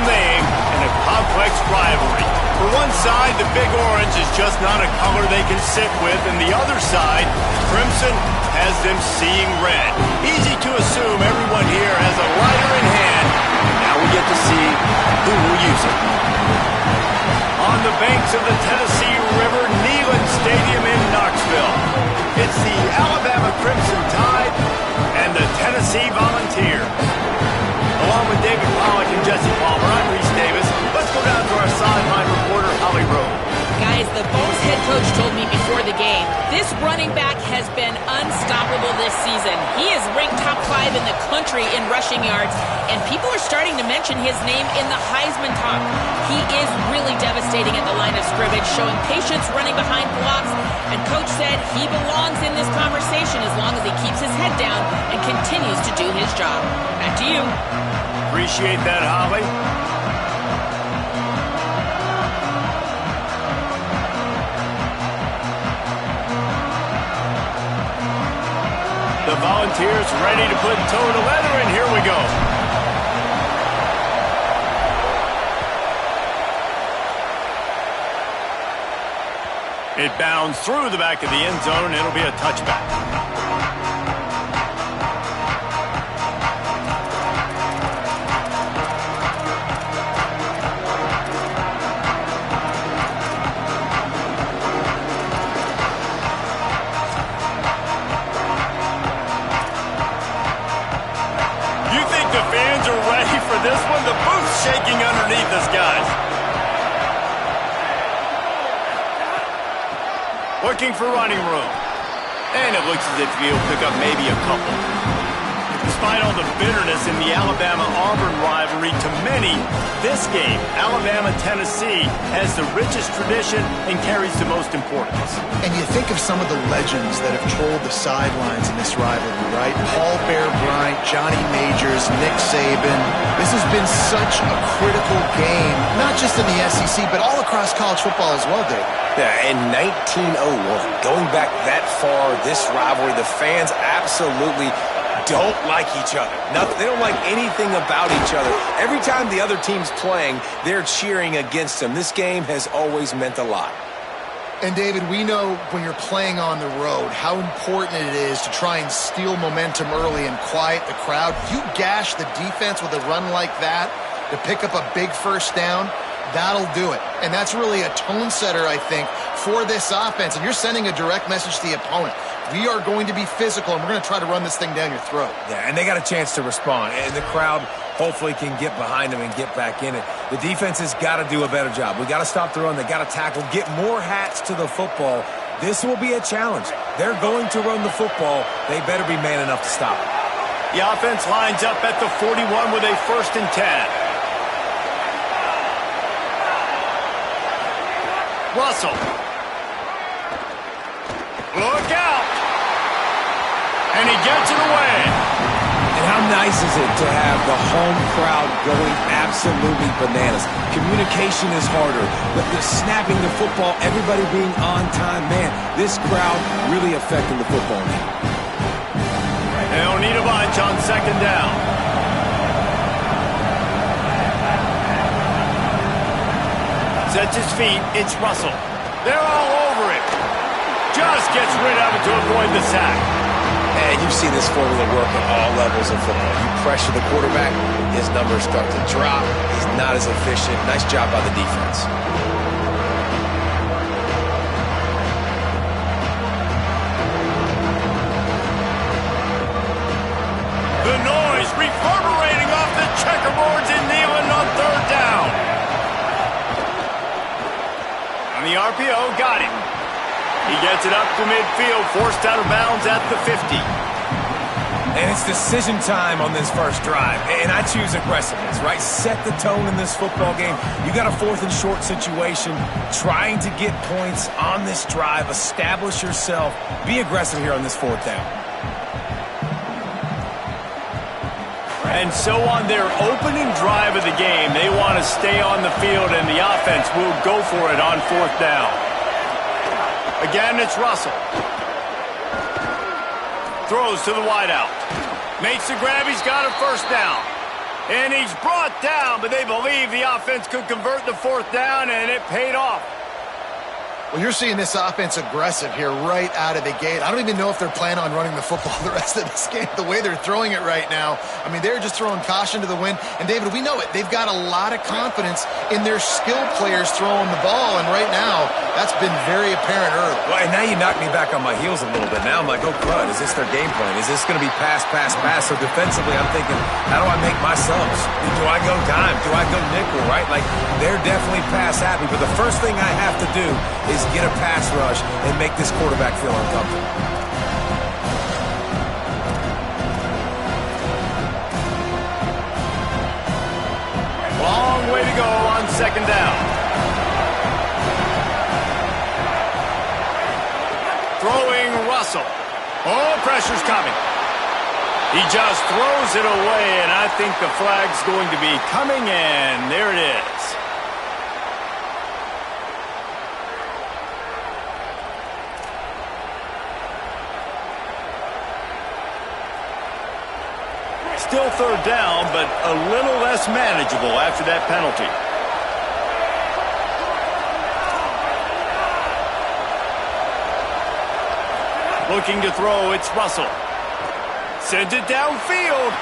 household name in a complex rivalry. For one side, the Big Orange is just not a color they can sit with, and the other side, Crimson, has them seeing red. Easy to assume everyone here has a lighter in hand. Now we get to see who will use it. On the banks of the Tennessee River, Neyland Stadium in Knoxville. It's the Alabama Crimson Tide and the Tennessee Volunteers. Along with David Pollack and Jesse Palmer, I'm Reese Davis. Let's go down to our sideline reporter, Holly Rowe. Guys, the Vols head coach told me before the game, this running back has been unstoppable this season. He is ranked top 5 in the country in rushing yards, and people are starting to mention his name in the Heisman talk. He is really devastating at the line of scrimmage, showing patience running behind blocks, and Coach said he belongs in this conversation as long as he keeps his head down and continues to do his job. Back to you. Appreciate that, Holly. The Volunteers ready to put toe to leather, and here we go. It bounds through the back of the end zone, and it'll be a touchback. This one, the booth's shaking underneath us, guys. Looking for running room. And it looks as if he'll pick up maybe a couple. Despite all the bitterness in the Alabama-Auburn rivalry, to many, this game, Alabama-Tennessee, has the richest tradition and carries the most importance. And you think of some of the legends that have trolled the sidelines in this rivalry, right? Paul Bear Bryant, Johnny Majors, Nick Saban. This has been such a critical game, not just in the SEC, but all across college football as well, Dave. Yeah, in 1901, going back that far, this rivalry, the fans absolutely don't like each other. They don't like anything about each other. Every time the other team's playing, they're cheering against them. This game has always meant a lot. And, David, we know when you're playing on the road how important it is to try and steal momentum early and quiet the crowd. You gash the defense with a run like that to pick up a big first down, that'll do it. And that's really a tone setter, I think, for this offense. And you're sending a direct message to the opponent. We are going to be physical, and we're going to try to run this thing down your throat. Yeah, and they got a chance to respond. And the crowd hopefully can get behind them and get back in it. The defense has got to do a better job. We got to stop the run. They got to tackle, get more hats to the football. This will be a challenge. They're going to run the football. They better be man enough to stop it. The offense lines up at the 41 with a 1st and 10. Russell. Look out. And he gets it away. And how nice is it to have the home crowd going absolutely bananas? Communication is harder, but the snapping the football, everybody being on time, man, this crowd really affecting the football game. They don't need a bunch on 2nd down. Sets his feet, it's Russell. They're all over it. Just gets rid of it to avoid the sack. And you've seen this formula work at all levels of football. You pressure the quarterback, his numbers start to drop. He's not as efficient. Nice job by the defense. The noise reverberating off the checkerboards in Neyland on 3rd down. On the RPO, got him. He gets it up to midfield, forced out of bounds at the 50. And it's decision time on this first drive. And I choose aggressiveness, right? Set the tone in this football game. You got a 4th and short situation. Trying to get points on this drive. Establish yourself. Be aggressive here on this 4th down. And so on their opening drive of the game, they want to stay on the field, and the offense will go for it on 4th down. Again, it's Russell. Throws to the wideout. Makes the grab. He's got a 1st down. And he's brought down, but they believe the offense could convert the fourth down, and it paid off. Well, you're seeing this offense aggressive here right out of the gate. I don't even know if they're planning on running the football the rest of this game, the way they're throwing it right now. I mean, they're just throwing caution to the wind. And, David, we know it. They've got a lot of confidence in their skilled players throwing the ball, and right now that's been very apparent early. Well, and now you knock me back on my heels a little bit. Now I'm like, oh, crud, is this their game plan? Is this going to be pass, pass, pass? So defensively, I'm thinking, how do I make my subs? Do I go dime? Do I go nickel, right? Like, they're definitely pass happy, but the first thing I have to do is get a pass rush and make this quarterback feel uncomfortable. Long way to go on second down. Throwing Russell. Oh, pressure's coming. He just throws it away, and I think the flag's going to be coming in. There it is. Still third down, but a little less manageable after that penalty. Looking to throw, it's Russell. Sends it downfield.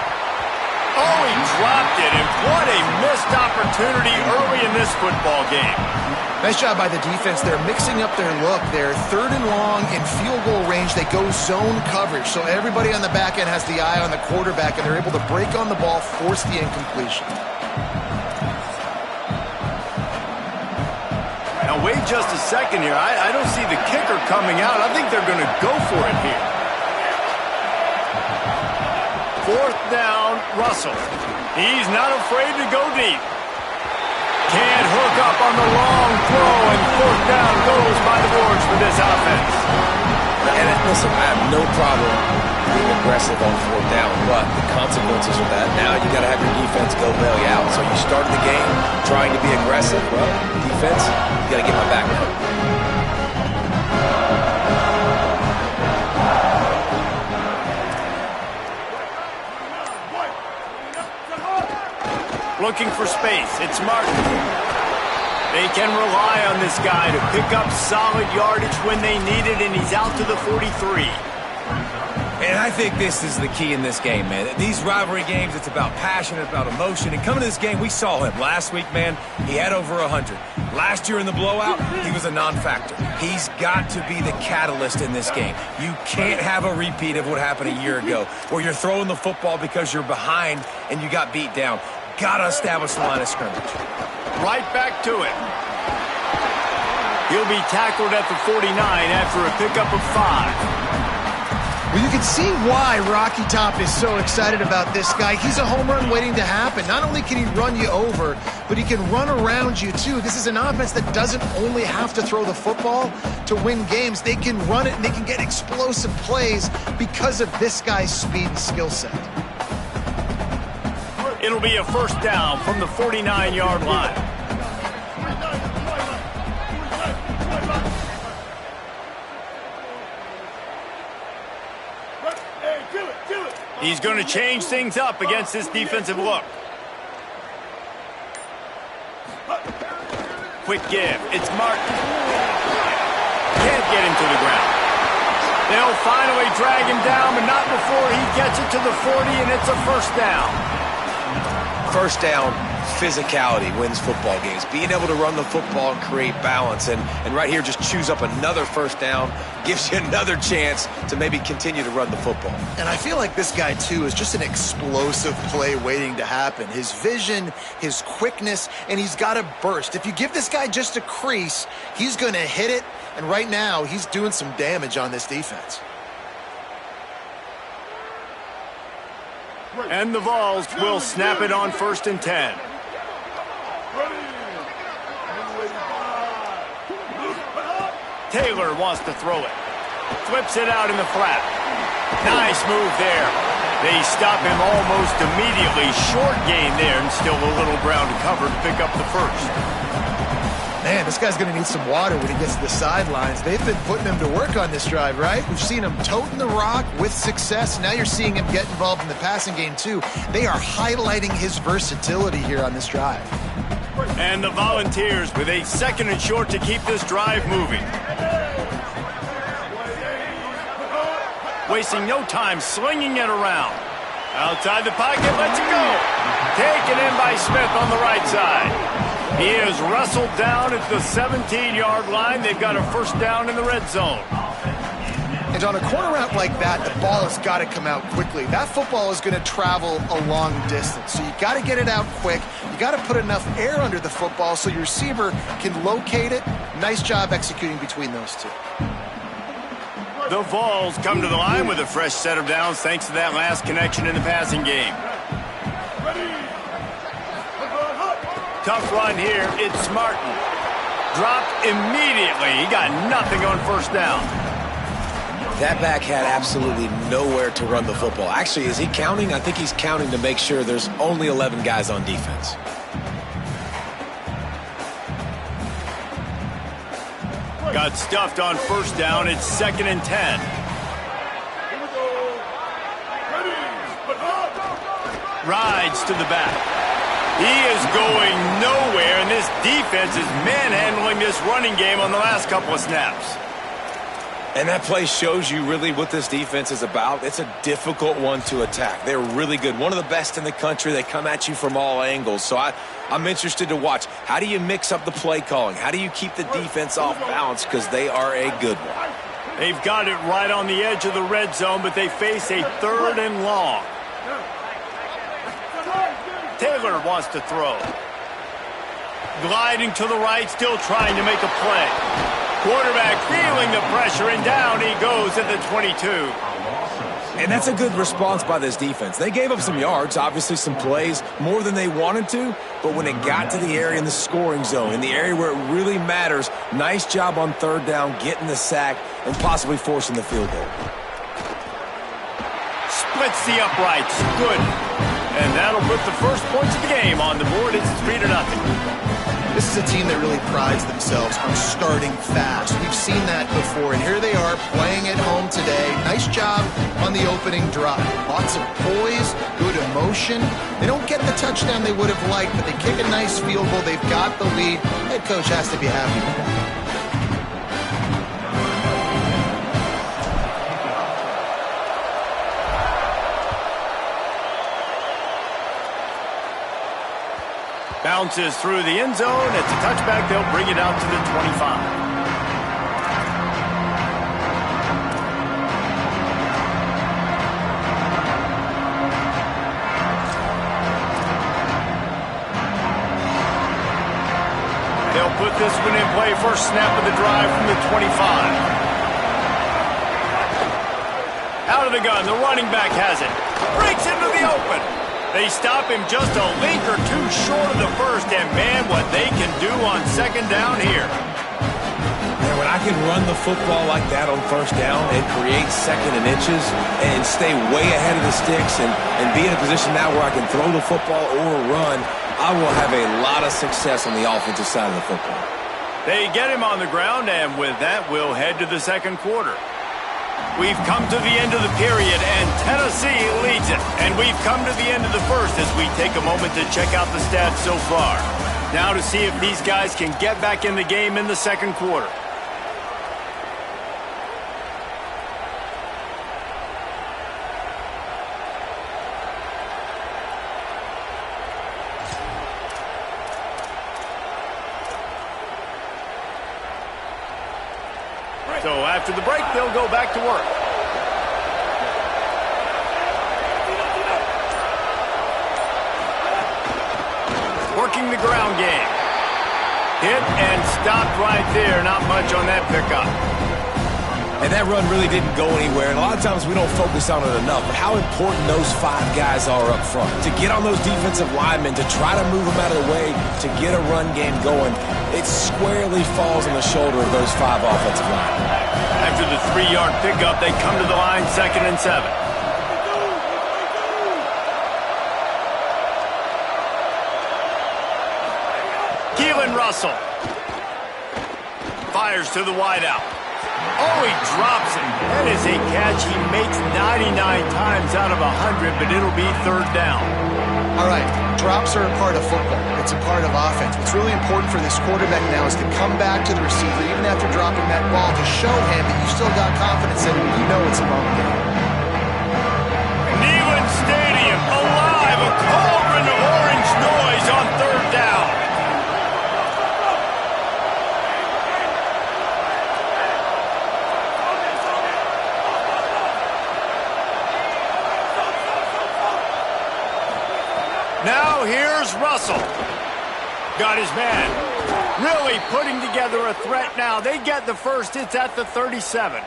Oh, he dropped it, and what a missed opportunity early in this football game. Nice job by the defense. They're mixing up their look. They're third and long in field goal range. They go zone coverage. So everybody on the back end has the eye on the quarterback, and they're able to break on the ball, force the incompletion. Now, wait just a second here. I don't see the kicker coming out. I think they're going to go for it here. Fourth down, Russell. He's not afraid to go deep. Can't hook up on the long throw, and fourth down goes by the boards for this offense. And listen, I have no problem being aggressive on fourth down, but the consequences of that, now you got to have your defense go bail you out. So you started the game trying to be aggressive. Well, defense, you got to get my back now. Looking for space. It's Martin. They can rely on this guy to pick up solid yardage when they need it, and he's out to the 43. And I think this is the key in this game, man. These rivalry games, it's about passion, it's about emotion. And coming to this game, we saw him last week, man. He had over 100. Last year in the blowout, he was a non-factor. He's got to be the catalyst in this game. You can't have a repeat of what happened a year ago, where you're throwing the football because you're behind and you got beat down. Got to establish the line of scrimmage. Right back to it. He'll be tackled at the 49 after a pickup of 5. Well, you can see why Rocky Top is so excited about this guy. He's a home run waiting to happen. Not only can he run you over, but he can run around you too. This is an offense that doesn't only have to throw the football to win games. They can run it and they can get explosive plays because of this guy's speed and skill set. It'll be a first down from the 49-yard line. He's going to change things up against this defensive look. Quick give. It's Martin. Can't get him to the ground. They'll finally drag him down, but not before he gets it to the 40, and it's a first down. First down, physicality wins football games. Being able to run the football and create balance. And right here, just choose up another first down, gives you another chance to maybe continue to run the football. And I feel like this guy, too, is just an explosive play waiting to happen. His vision, his quickness, and he's got a burst. If you give this guy just a crease, he's going to hit it. And right now, he's doing some damage on this defense. And the Vols will snap it on 1st and 10. Taylor wants to throw it. Flips it out in the flat. Nice move there. They stop him almost immediately. Short gain there, and still a little ground to cover to pick up the first. Man, this guy's going to need some water when he gets to the sidelines. They've been putting him to work on this drive, right? We've seen him toting the rock with success. Now you're seeing him get involved in the passing game, too. They are highlighting his versatility here on this drive. And the Volunteers with a 2nd and short to keep this drive moving. Wasting no time slinging it around. Outside the pocket, lets it go. Taken in by Smith on the right side. He is wrestled down at the 17-yard line. They've got a first down in the red zone. And on a corner route like that, the ball has got to come out quickly. That football is going to travel a long distance, so you got to get it out quick. You got to put enough air under the football so your receiver can locate it. Nice job executing between those two. The Vols come to the line with a fresh set of downs thanks to that last connection in the passing game. Tough run here. It's Martin. Dropped immediately. He got nothing on first down. That back had absolutely nowhere to run the football. Actually, is he counting? I think he's counting to make sure there's only 11 guys on defense. Got stuffed on first down. It's 2nd and 10. Rides to the back. He is going nowhere, and this defense is manhandling this running game on the last couple of snaps. And that play shows you really what this defense is about. It's a difficult one to attack. They're really good. One of the best in the country. They come at you from all angles. So I'm interested to watch. How do you mix up the play calling? How do you keep the defense off balance? Because they are a good one. They've got it right on the edge of the red zone, but they face a 3rd and long. Taylor wants to throw. Gliding to the right, still trying to make a play. Quarterback feeling the pressure, and down he goes at the 22. And that's a good response by this defense. They gave up some yards, obviously some plays, more than they wanted to, but when it got to the area in the scoring zone, in the area where it really matters, nice job on 3rd down, getting the sack, and possibly forcing the field goal. Splits the uprights. Good. And that'll put the first points of the game on the board. It's 3-0. This is a team that really prides themselves on starting fast. We've seen that before, and here they are playing at home today. Nice job on the opening drive. Lots of poise, good emotion. They don't get the touchdown they would have liked, but they kick a nice field goal. They've got the lead. Head coach has to be happy with that. Bounces through the end zone. It's a touchback. They'll bring it out to the 25. They'll put this one in play. First snap of the drive from the 25. Out of the gun. The running back has it. Breaks into the open. They stop him just a link or two short of the first, and man, what they can do on 2nd down here. And when I can run the football like that on first down and create 2nd and inches and stay way ahead of the sticks and be in a position now where I can throw the football or run, I will have a lot of success on the offensive side of the football. They get him on the ground, and with that, we'll head to the 2nd quarter. We've come to the end of the period, and Tennessee leads it. And we've come to the end of the first as we take a moment to check out the stats so far. Now to see if these guys can get back in the game in the 2nd quarter. So after the break, they'll go back to work. Working the ground game. Hit and stopped right there. Not much on that pickup. And that run really didn't go anywhere. And a lot of times we don't focus on it enough. But how important those 5 guys are up front. To get on those defensive linemen, to try to move them out of the way, to get a run game going, it squarely falls on the shoulder of those 5 offensive linemen. After the 3-yard pickup, they come to the line 2nd and 7. Keelan Russell. Fires to the wideout. Oh, he drops it. That is a catch he makes 99 times out of 100, but it'll be third down. All right, drops are a part of football. It's a part of offense. What's really important for this quarterback now is to come back to the receiver, even after dropping that ball, to show him that you still got confidence in him. You know it's a long game. Neyland Stadium, alive, a cauldron of orange noise on third down. Now here's Russell. Got his man. Really putting together a threat now. They get the first. It's at the 37.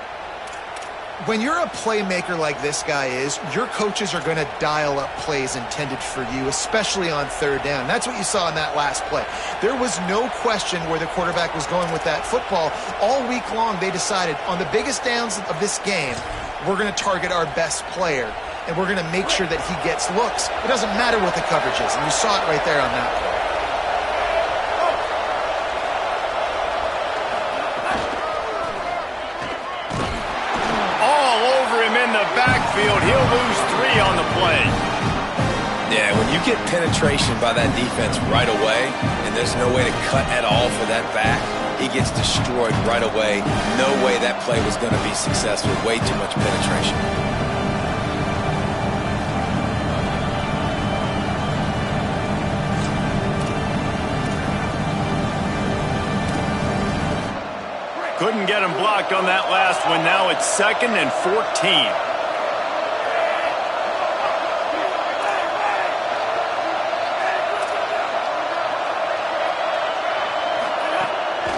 When you're a playmaker like this guy is, your coaches are going to dial up plays intended for you, especially on third down. That's what you saw in that last play. There was no question where the quarterback was going with that football. All week long, they decided on the biggest downs of this game, we're going to target our best player, and we're going to make sure that he gets looks. It doesn't matter what the coverage is, and you saw it right there on that play. Backfield, he'll lose 3 on the play. Yeah, when you get penetration by that defense right away, and there's no way to cut at all for that back, he gets destroyed right away. No way that play was going to be successful. Way too much penetration. Couldn't get him blocked on that last one. Now it's 2nd and 14.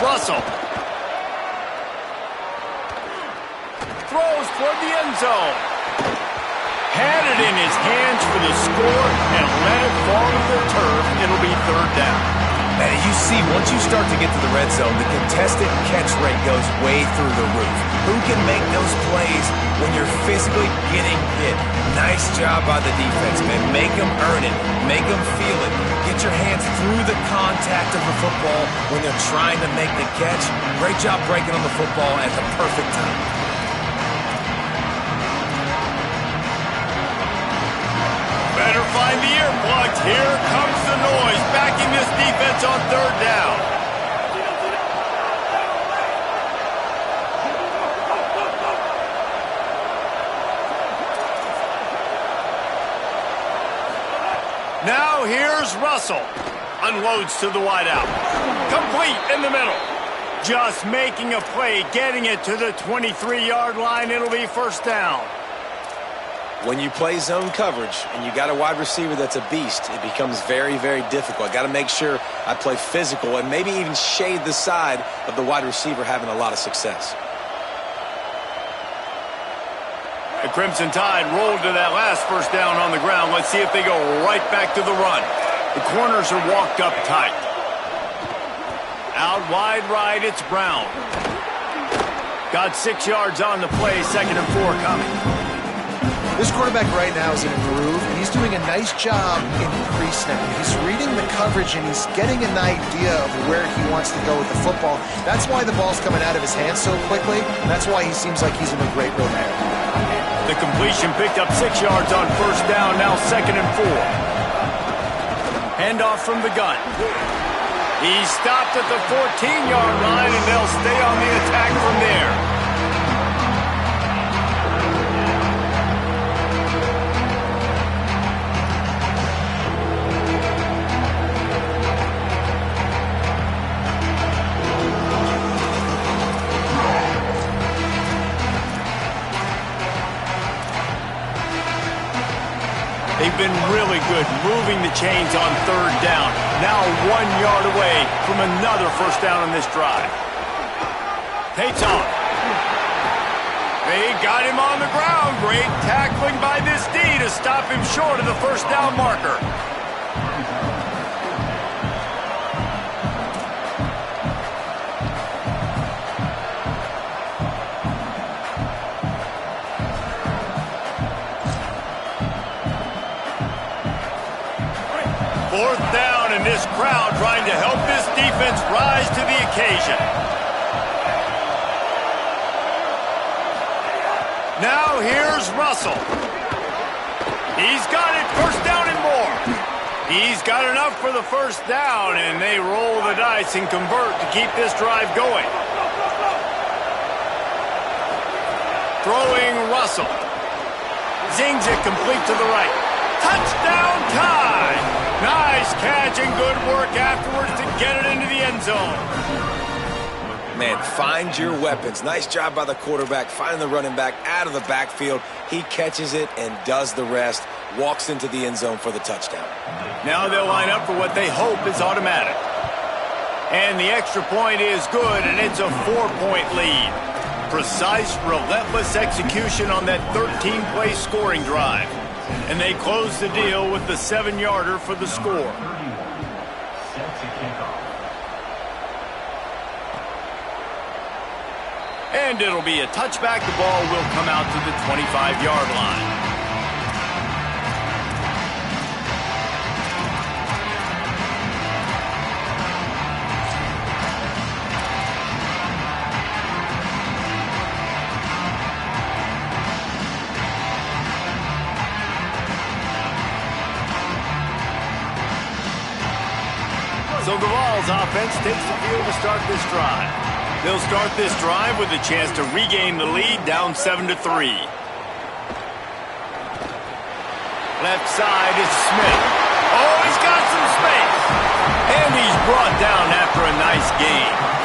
Russell throws toward the end zone. Had it in his hands for the score and let it fall to the turf. It'll be third down. And you see, once you start to get to the red zone, the contested catch rate goes way through the roof. Who can make those plays when you're physically getting hit? Nice job by the defense, man. Make them earn it. Make them feel it. Get your hands through the contact of the football when they're trying to make the catch. Great job breaking on the football at the perfect time. Better find the earplugs. Here comes the noise, backing this defense on third down. Now here's Russell. Unloads to the wideout. Complete in the middle. Just making a play, getting it to the 23-yard line. It'll be first down. When you play zone coverage and you got a wide receiver that's a beast, it becomes very, very difficult. I got to make sure I play physical and maybe even shade the side of the wide receiver having a lot of success. The Crimson Tide rolled to that last first down on the ground. Let's see if they go right back to the run. The corners are walked up tight. Out wide right, it's Brown. Got 6 yards on the play, 2nd and 4 coming. This quarterback right now is in a groove, and he's doing a nice job in crease now. He's reading the coverage, and he's getting an idea of where he wants to go with the football. That's why the ball's coming out of his hands so quickly, and that's why he seems like he's in a great rhythm. The completion picked up 6 yards on first down, now 2nd and 4. Handoff from the gun. He stopped at the 14-yard line, and they'll stay on the attack from there. They've been really good moving the chains on third down. Now 1 yard away from another first down on this drive. Payton. They got him on the ground. Great tackling by this D to stop him short of the first down marker. Fourth down, and this crowd trying to help this defense rise to the occasion. Now here's Russell. He's got it, first down and more. He's got enough for the first down, and they roll the dice and convert to keep this drive going. Throwing Russell. Zings it complete to the right. Touchdown tie! Nice catch and good work afterwards to get it into the end zone. Man, find your weapons. Nice job by the quarterback, finding the running back out of the backfield. He catches it and does the rest. Walks into the end zone for the touchdown. Now they'll line up for what they hope is automatic. And the extra point is good, and it's a 4-point lead. Precise, relentless execution on that 13-play scoring drive. And they close the deal with the 7-yarder for the score. And it'll be a touchback. The ball will come out to the 25-yard line. So the Vols offense takes the field to start this drive. They'll start this drive with a chance to regain the lead down 7-3. Left side is Smith. Oh, he's got some space. And he's brought down after a nice gain.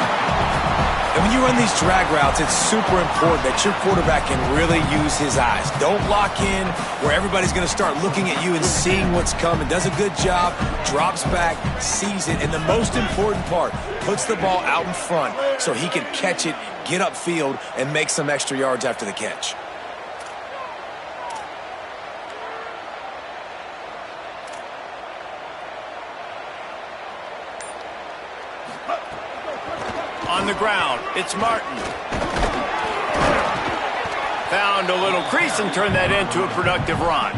And when you run these drag routes, it's super important that your quarterback can really use his eyes. Don't lock in where everybody's going to start looking at you and seeing what's coming. Does a good job, drops back, sees it, and the most important part, puts the ball out in front so he can catch it, get upfield, and make some extra yards after the catch. On the ground, it's Martin. Found a little crease and turned that into a productive run.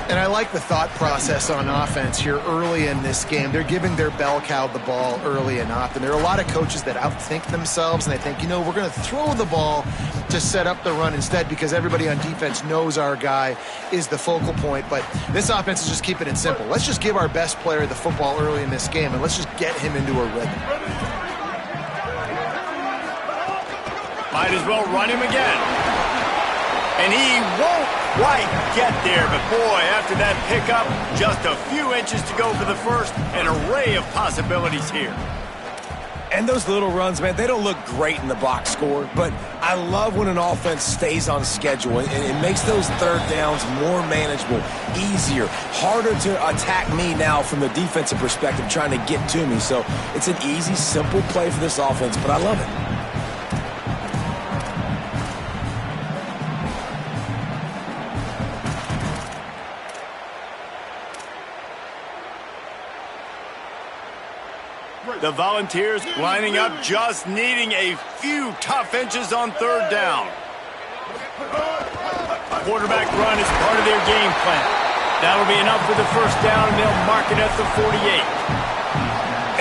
And I like the thought process on offense here early in this game. They're giving their bell cow the ball early and often. There are a lot of coaches that outthink themselves, and they think, you know, we're going to throw the ball to set up the run instead because everybody on defense knows our guy is the focal point. But this offense is just keeping it simple. Let's just give our best player the football early in this game, and let's just get him into a rhythm. Might as well run him again. And he won't quite get there, but boy, after that pickup, just a few inches to go for the first, an array of possibilities here. And those little runs, man, they don't look great in the box score, but I love when an offense stays on schedule and it makes those third downs more manageable, easier, harder to attack me now from the defensive perspective trying to get to me. So it's an easy, simple play for this offense, but I love it. The Volunteers lining up, just needing a few tough inches on third down. Quarterback run is part of their game plan. That'll be enough for the first down, and they'll mark it at the 48.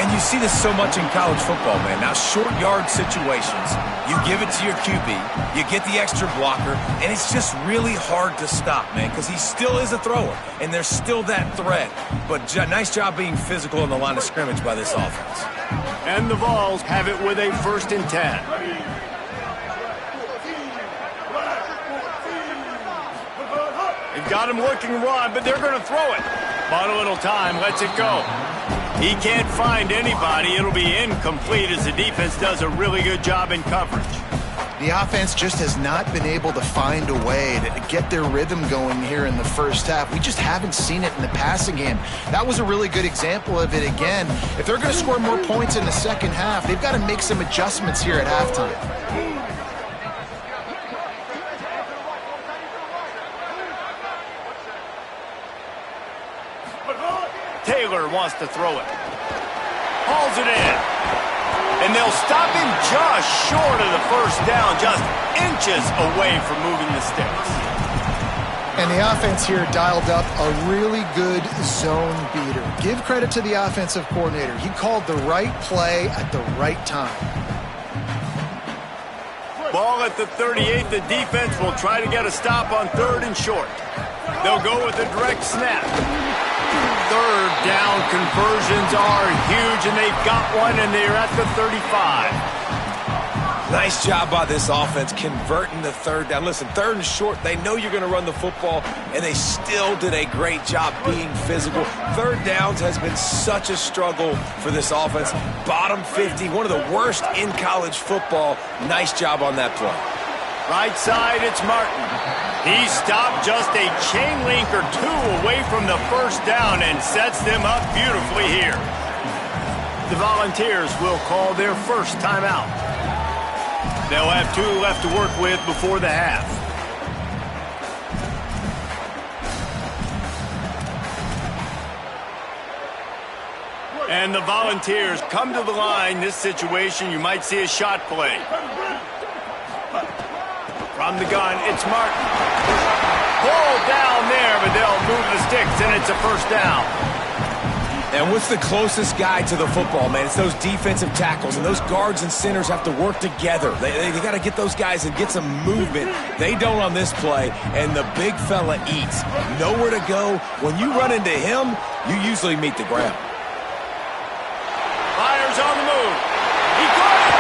And you see this so much in college football, man. Now, short yard situations, you give it to your QB, you get the extra blocker, and it's just really hard to stop, man, because he still is a thrower, and there's still that threat. But nice job being physical in the line of scrimmage by this offense. And the Vols have it with a 1st and 10. They've got him looking run, but they're going to throw it. Bought a little time, lets it go. He can't find anybody. It'll be incomplete as the defense does a really good job in coverage. The offense just has not been able to find a way to get their rhythm going here in the first half. We just haven't seen it in the passing game. That was a really good example of it again. If they're going to score more points in the second half, they've got to make some adjustments here at halftime. Taylor wants to throw it. Hauls it in. And they'll stop him just short of the first down, just inches away from moving the sticks. And the offense here dialed up a really good zone beater. Give credit to the offensive coordinator. He called the right play at the right time. Ball at the 38. The defense will try to get a stop on 3rd and short. They'll go with a direct snap. 3rd down conversions are huge, and they've got one, and they're at the 35. Nice job by this offense converting the 3rd down. Listen, 3rd and short, they know you're going to run the football, and they still did a great job being physical. 3rd downs has been such a struggle for this offense. Bottom 50, one of the worst in college football. Nice job on that play. Right side, it's Martin. He stopped just a chain link or 2 away from the 1st down and sets them up beautifully here. The Volunteers will call their first timeout. They'll have 2 left to work with before the half. And the Volunteers come to the line. This situation, you might see a shot play. From the gun, it's Martin. Pulled down there, but they'll move the sticks, and it's a 1st down. And what's the closest guy to the football, man? It's those defensive tackles, and those guards and centers have to work together. They got to get those guys and get some movement. They don't on this play, and the big fella eats. Nowhere to go. When you run into him, you usually meet the ground. Fires on the move. He caught it.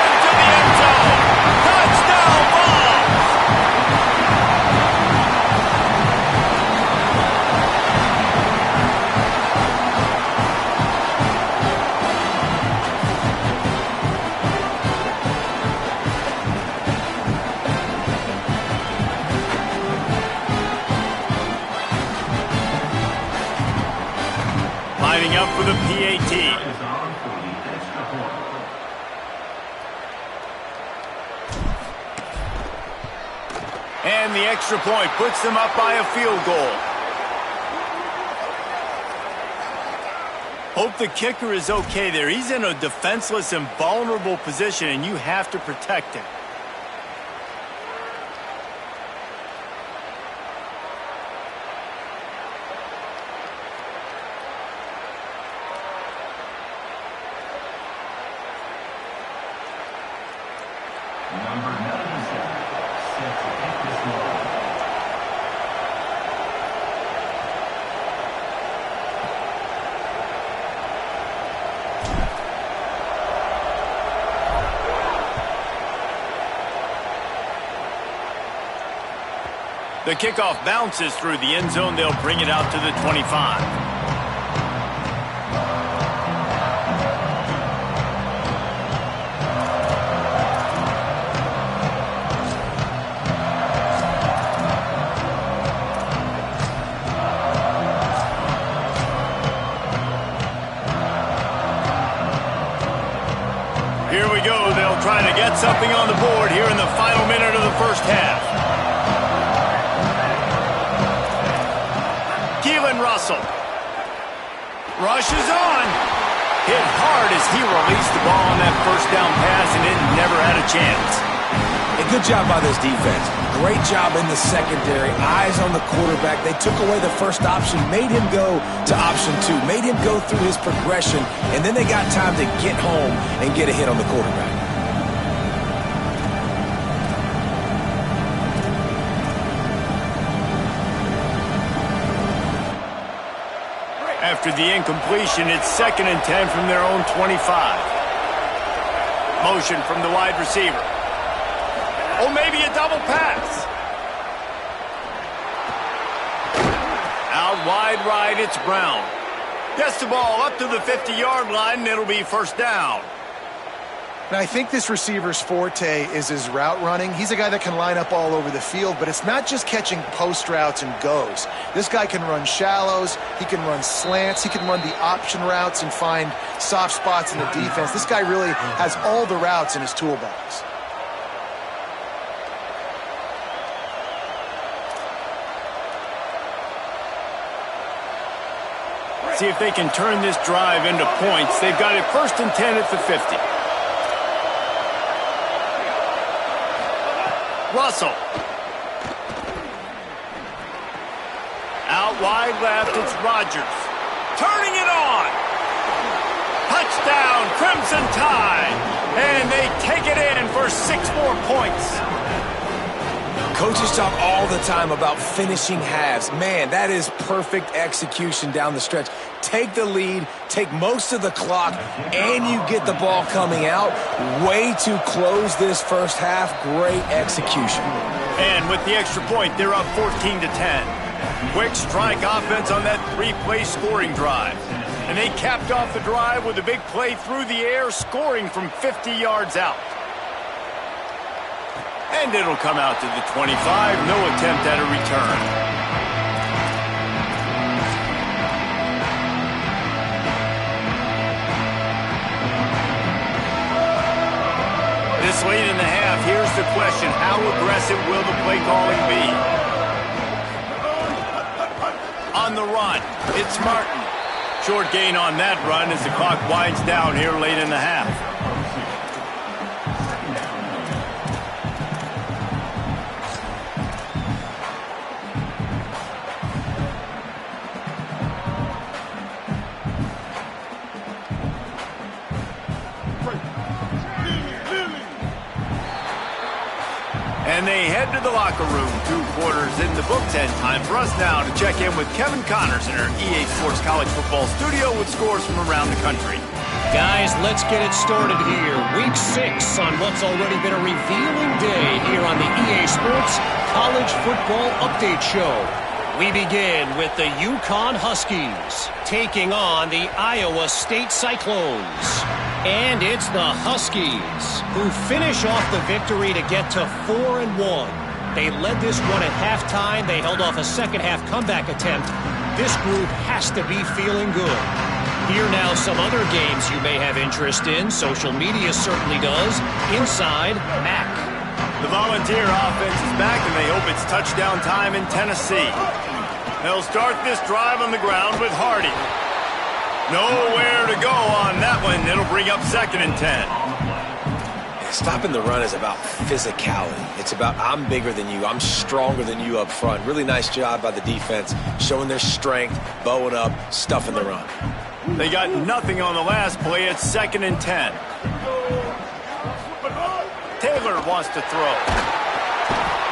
Into the end zone. Touchdown ball. Lining up for the PAT. And the extra point puts them up by a field goal. Hope the kicker is okay there. He's in a defenseless and vulnerable position, and you have to protect him. The kickoff bounces through the end zone. They'll bring it out to the 25. Here we go. They'll try to get something on the board here in the final minute of the 1st half. Russell rushes on. Hit hard as he released the ball on that 1st down pass, and it never had a chance. A good job by this defense. Great job in the secondary. Eyes on the quarterback. They took away the 1st option, made him go to option 2, made him go through his progression, and then they got time to get home and get a hit on the quarterback. After the incompletion, it's 2nd and 10 from their own 25. Motion from the wide receiver. Oh, maybe a double pass. Out wide right, it's Brown. Gets the ball up to the 50-yard line, and it'll be 1st down. Now, I think this receiver's forte is his route running. He's a guy that can line up all over the field, but it's not just catching post routes and goes. This guy can run shallows, he can run slants, he can run the option routes and find soft spots in the defense. This guy really has all the routes in his toolbox. See if they can turn this drive into points. They've got it 1st and 10 at the 50. Russell. Out wide left, it's Rodgers. Turning it on. Touchdown, Crimson Tide. And they take it in for 6 more points. Coaches talk all the time about finishing halves. Man, that is perfect execution down the stretch. Take the lead, take most of the clock, and you get the ball coming out. Way to close this first half. Great execution. And with the extra point, they're up 14-10. Quick strike offense on that 3-play scoring drive. And they capped off the drive with a big play through the air, scoring from 50 yards out. And it'll come out to the 25. No attempt at a return. This late in the half, here's the question. How aggressive will the play calling be? On the run, it's Martin. Short gain on that run as the clock winds down here late in the half. And they head to the locker room. 2 quarters in the books, and time for us now to check in with Kevin Connors in our EA Sports College Football studio with scores from around the country. Guys, let's get it started here. Week 6 on what's already been a revealing day here on the EA Sports College Football Update Show. We begin with the Yukon Huskies taking on the Iowa State Cyclones. And it's the Huskies who finish off the victory to get to 4-1. They led this one at halftime. They held off a second-half comeback attempt. This group has to be feeling good. Here now some other games you may have interest in. Social media certainly does. Inside, Mac. The Volunteer offense is back, and they hope it's touchdown time in Tennessee. They'll start this drive on the ground with Hardy. Nowhere to go on that one. It'll bring up 2nd and 10. Stopping the run is about physicality. It's about I'm bigger than you. I'm stronger than you up front. Really nice job by the defense, showing their strength, bowing up, stuffing the run. They got nothing on the last play. It's 2nd and 10. Taylor wants to throw.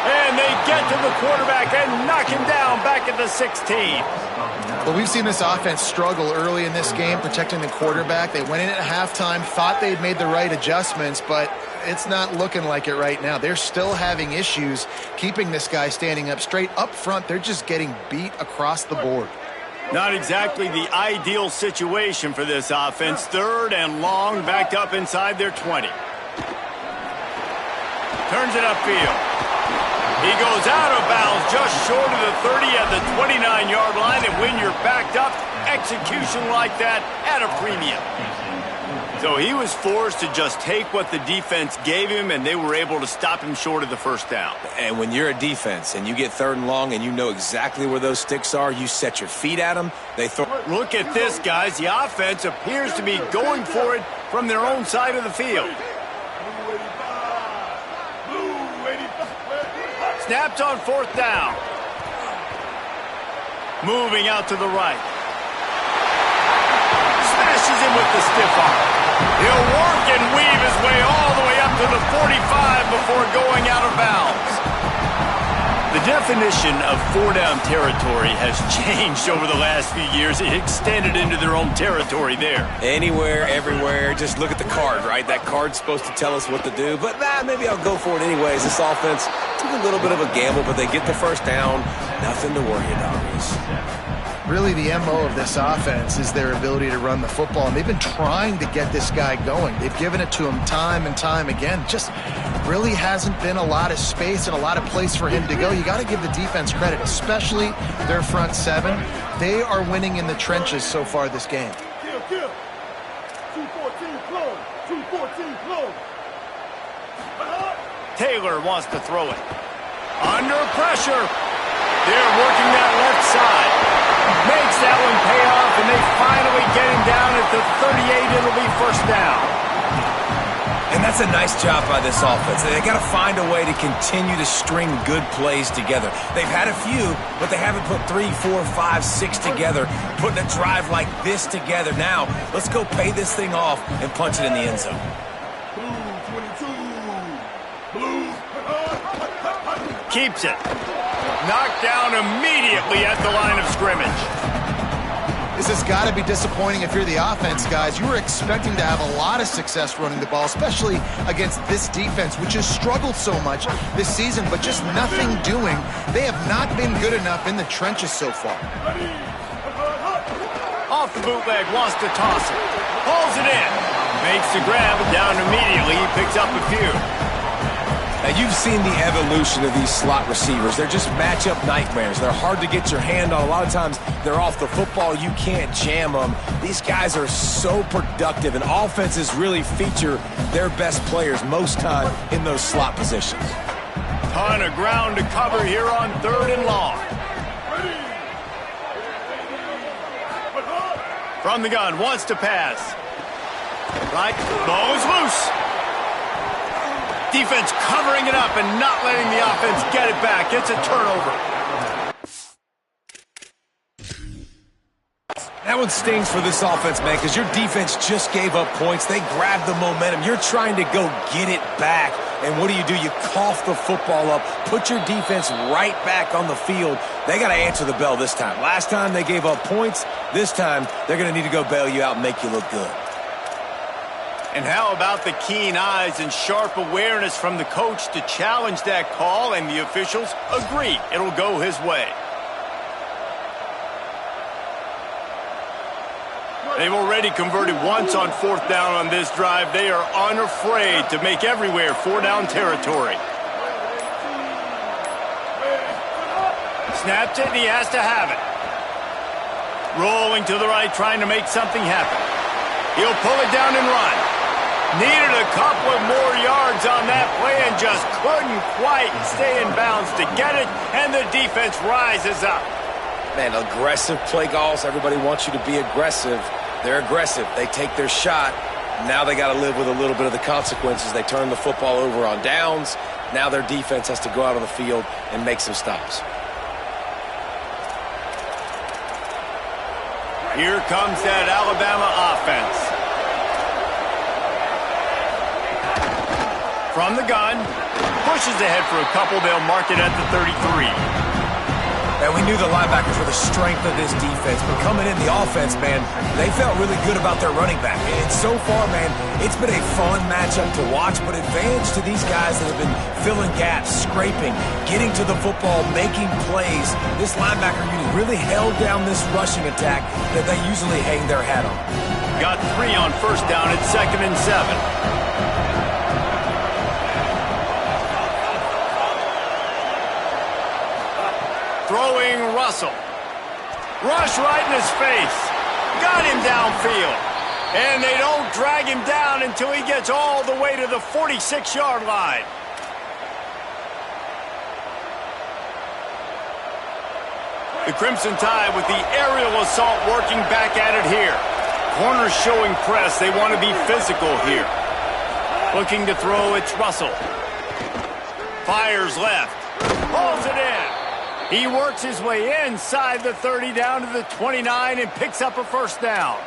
And they get to the quarterback and knock him down back at the 16. Well, we've seen this offense struggle early in this game, protecting the quarterback. They went in at halftime, thought they'd made the right adjustments, but it's not looking like it right now. They're still having issues keeping this guy standing up straight. Up front, they're just getting beat across the board. Not exactly the ideal situation for this offense. 3rd and long, backed up inside their 20. Turns it upfield. He goes out of bounds just short of the 30 at the 29-yard line, and when you're backed up, execution like that at a premium. So he was forced to just take what the defense gave him, and they were able to stop him short of the 1st down. And when you're a defense and you get 3rd and long and you know exactly where those sticks are, you set your feet at them, they throw. Look at this, guys. The offense appears to be going for it from their own side of the field. Snaps on 4th down. Moving out to the right. Smashes him with the stiff arm. He'll work and weave his way all the way up to the 45 before going out of bounds. The definition of 4-down territory has changed over the last few years. It extended into their own territory there. Anywhere, everywhere, just look at the card, right? That card's supposed to tell us what to do, but maybe I'll go for it anyways. This offense took a little bit of a gamble, but they get the 1st down. Nothing to worry about, Reese. Really, the MO of this offense is their ability to run the football, and they've been trying to get this guy going. They've given it to him time and time again. Just really hasn't been a lot of space and a lot of place for him to go. You got to give the defense credit, especially their front 7. They are winning in the trenches so far this game. Kill. 214 close. 214 close. Taylor wants to throw it. Under pressure. They're working that left side. Makes that one pay off, and they finally get him down at the 38. It'll be 1st down. And that's a nice job by this offense. They got to find a way to continue to string good plays together. They've had a few, but they haven't put 3, 4, 5, 6 together, putting a drive like this together. Now, let's go pay this thing off and punch it in the end zone. keeps it. Knocked down immediately at the line of scrimmage. This has got to be disappointing if you're the offense, guys. You were expecting to have a lot of success running the ball, especially against this defense, which has struggled so much this season, but just nothing doing. They have not been good enough in the trenches so far. Off the bootleg, wants to toss it. Pulls it in. Makes the grab, and down immediately. He picks up a few. Now, you've seen the evolution of these slot receivers. They're just matchup nightmares. They're hard to get your hand on. A lot of times, they're off the football. You can't jam them. These guys are so productive, and offenses really feature their best players most time in those slot positions. Ton of ground to cover here on 3rd and long. From the gun, wants to pass. Right, ball is loose. Defense covering it up and not letting the offense get it back. It's a turnover. That one stings for this offense, man, because your defense just gave up points. They grabbed the momentum. You're trying to go get it back. And what do? You cough the football up, put your defense right back on the field. They got to answer the bell this time. Last time they gave up points. This time they're going to need to go bail you out and make you look good. And how about the keen eyes and sharp awareness from the coach to challenge that call, and the officials agree it'll go his way. They've already converted once on 4th down on this drive. They are unafraid to make everywhere 4-down territory. Snaps it, and he has to have it. Rolling to the right, trying to make something happen. He'll pull it down and run. Needed a couple of more yards on that play and just couldn't quite stay in bounds to get it, and the defense rises up. Man, aggressive play calls. Everybody wants you to be aggressive. They're aggressive. They take their shot. Now they got to live with a little bit of the consequences. They turn the football over on downs. Now their defense has to go out on the field and make some stops. Here comes that Alabama offense. From the gun, pushes ahead for a couple. They'll mark it at the 33. And we knew the linebackers were the strength of this defense, but coming in the offense, man, they felt really good about their running back. And so far, man, it's been a fun matchup to watch, but advantage to these guys that have been filling gaps, scraping, getting to the football, making plays. This linebacker unit really held down this rushing attack that they usually hang their hat on. Got 3 on 1st down at 2nd and 7. Throwing Russell. Rush right in his face. Got him downfield. And they don't drag him down until he gets all the way to the 46-yard line. The Crimson Tide with the aerial assault working back at it here. Corners showing press. They want to be physical here. Looking to throw, it's Russell. Fires left. Pulls it in. He works his way inside the 30 down to the 29 and picks up a 1st down.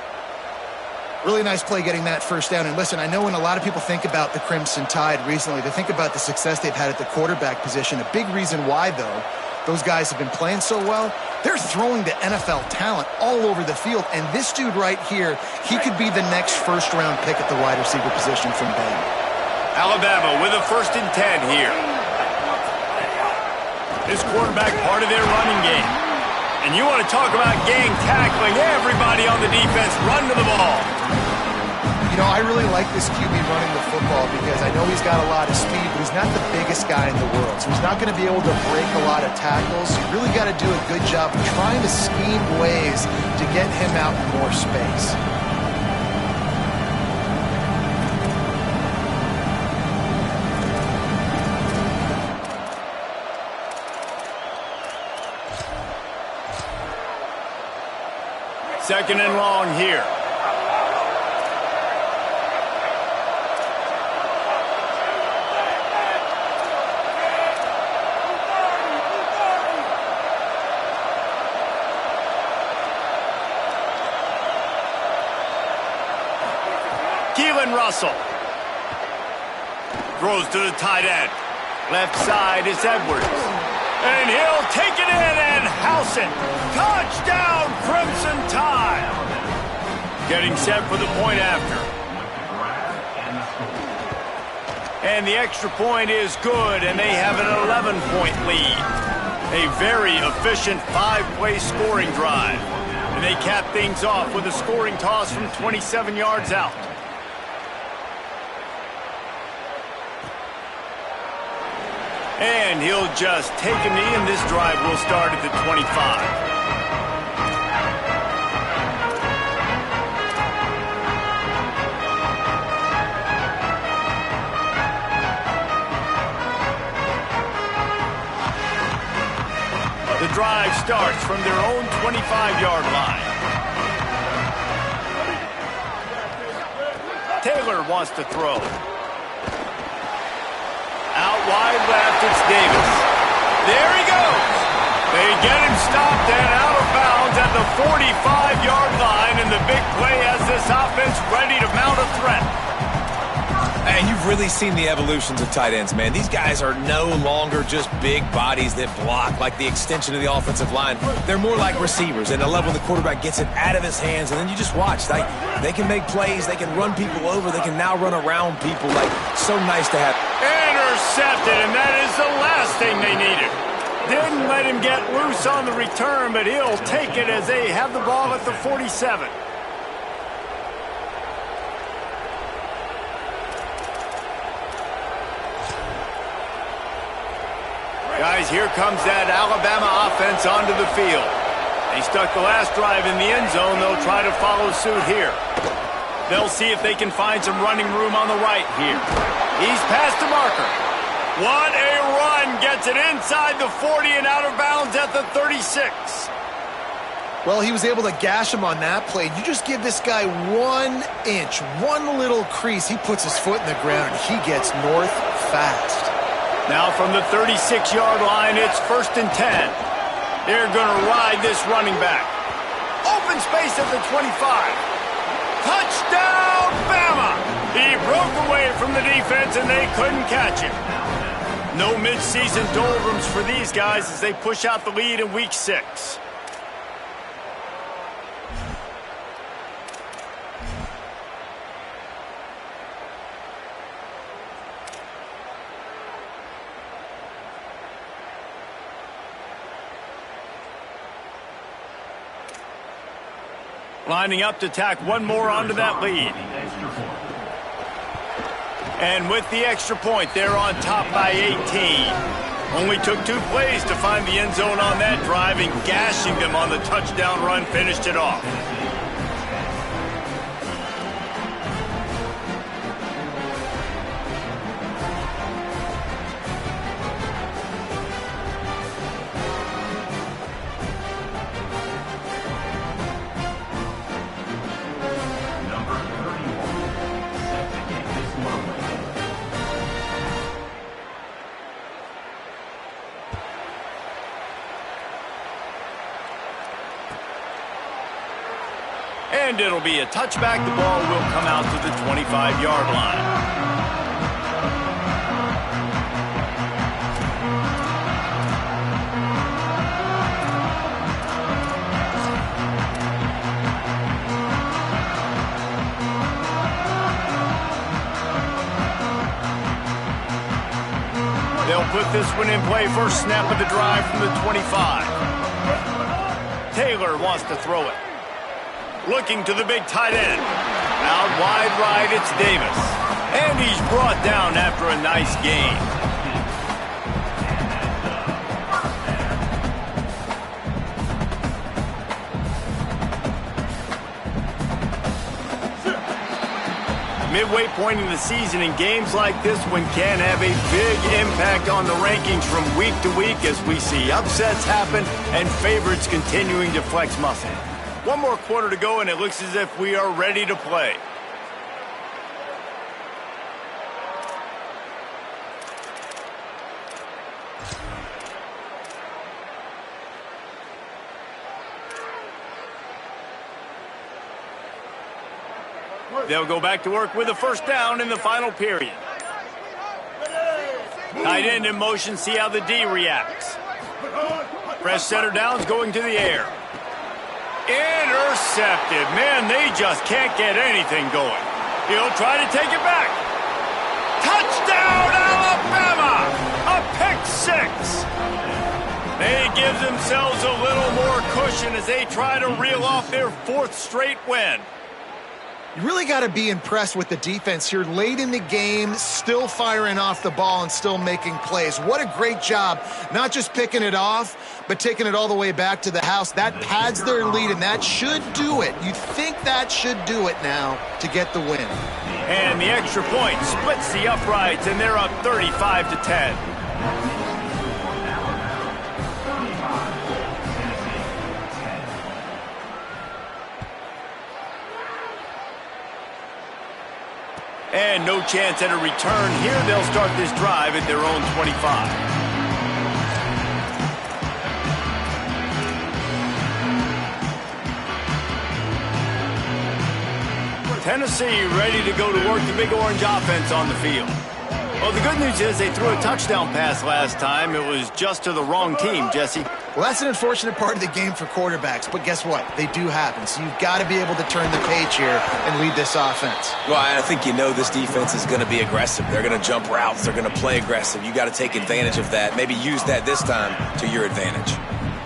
Really nice play getting that 1st down. And listen, I know when a lot of people think about the Crimson Tide recently, they think about the success they've had at the quarterback position. A big reason why, though, those guys have been playing so well, they're throwing to NFL talent all over the field. And this dude right here, he could be the next 1st-round pick at the wide receiver position from Bama. Alabama with a 1st and 10 here. This quarterback part of their running game. And you want to talk about gang tackling, everybody on the defense run to the ball. You know, I really like this QB running the football because I know he's got a lot of speed, but he's not the biggest guy in the world. So he's not going to be able to break a lot of tackles. You really got to do a good job of trying to scheme ways to get him out in more space. Second and long here. Russell throws to the tight end. Left side is Edwards. And he'll take it in and house it. Touchdown, Crimson Tide. Getting set for the point after. And the extra point is good, and they have an 11-point lead. A very efficient 5-play scoring drive. And they cap things off with a scoring toss from 27 yards out. And he'll just take a knee, and this drive will start at the 25. The drive starts from their own 25-yard line. Taylor wants to throw. Out wide left, it's Davis. There he goes. They get him stopped and out of bounds at the 45-yard line, and the big play has this offense ready to mount a threat. Hey, you've really seen the evolutions of tight ends, man. These guys are no longer just big bodies that block like the extension of the offensive line. They're more like receivers, and the level the quarterback gets it out of his hands, and then you just watch. Like, they can make plays, they can run people over, they can now run around people. Like, so nice to have. Intercepted, and that is the last thing they needed. Didn't let him get loose on the return, but he'll take it as they have the ball at the 47. Guys, here comes that Alabama offense onto the field. They stuck the last drive in the end zone. They'll try to follow suit here. They'll see if they can find some running room on the right here. He's past the marker. What a run. Gets it inside the 40 and out of bounds at the 36. Well, he was able to gash him on that play. You just give this guy 1 inch, one little crease. He puts his foot in the ground, and he gets north fast. Now from the 36-yard line, it's 1st and 10. They're going to ride this running back. Open space at the 25. Touchdown, Bama! He broke away from the defense, and they couldn't catch him. No midseason doldrums for these guys as they push out the lead in Week 6. Lining up to tack one more onto that lead. And with the extra point, they're on top by 18. Only took 2 plays to find the end zone on that drive, and gashing them on the touchdown run finished it off. And it'll be a touchback. The ball will come out to the 25-yard line. They'll put this one in play. First snap of the drive from the 25. Taylor wants to throw it. Looking to the big tight end. Out wide right, it's Davis. And he's brought down after a nice gain. Midway point in the season, and games like this one can have a big impact on the rankings from week to week as we see upsets happen and favorites continuing to flex muscle. One more quarter to go, and it looks as if we are ready to play. They'll go back to work with a first down in the final period. Tight end in motion, see how the D reacts. Fresh center down's going to the air. Intercepted. Man, they just can't get anything going. He'll try to take it back. Touchdown, Alabama! A pick six. They give themselves a little more cushion as they try to reel off their fourth straight win. You really got to be impressed with the defense here late in the game, still firing off the ball and still making plays. What a great job, not just picking it off, but taking it all the way back to the house. That pads their lead, and that should do it. You'd think that should do it now to get the win. And the extra point splits the uprights, and they're up 35-10. And no chance at a return here. They'll start this drive at their own 25. Tennessee ready to go to work the Big Orange offense on the field. Well, the good news is they threw a touchdown pass last time. It was just to the wrong team, Jesse. Well, that's an unfortunate part of the game for quarterbacks, but guess what? They do happen, so you've got to be able to turn the page here and lead this offense. Well, I think you know this defense is going to be aggressive. They're going to jump routes. They're going to play aggressive. You got to take advantage of that. Maybe use that this time to your advantage.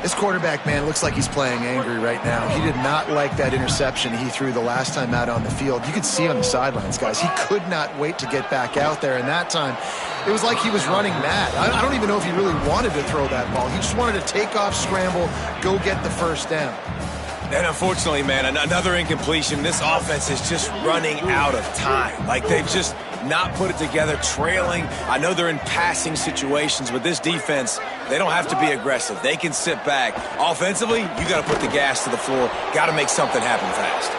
This quarterback, man, looks like he's playing angry right now. He did not like that interception he threw the last time out on the field. You could see on the sidelines, guys. He could not wait to get back out there, and that time it was like he was running mad. I don't even know if he really wanted to throw that ball. He just wanted to take off, scramble, go get the first down. And unfortunately, man, another incompletion. This offense is just running out of time. Like, they've just not put it together, trailing. I know they're in passing situations, but this defense, they don't have to be aggressive. They can sit back. Offensively, you got to put the gas to the floor. Got to make something happen fast.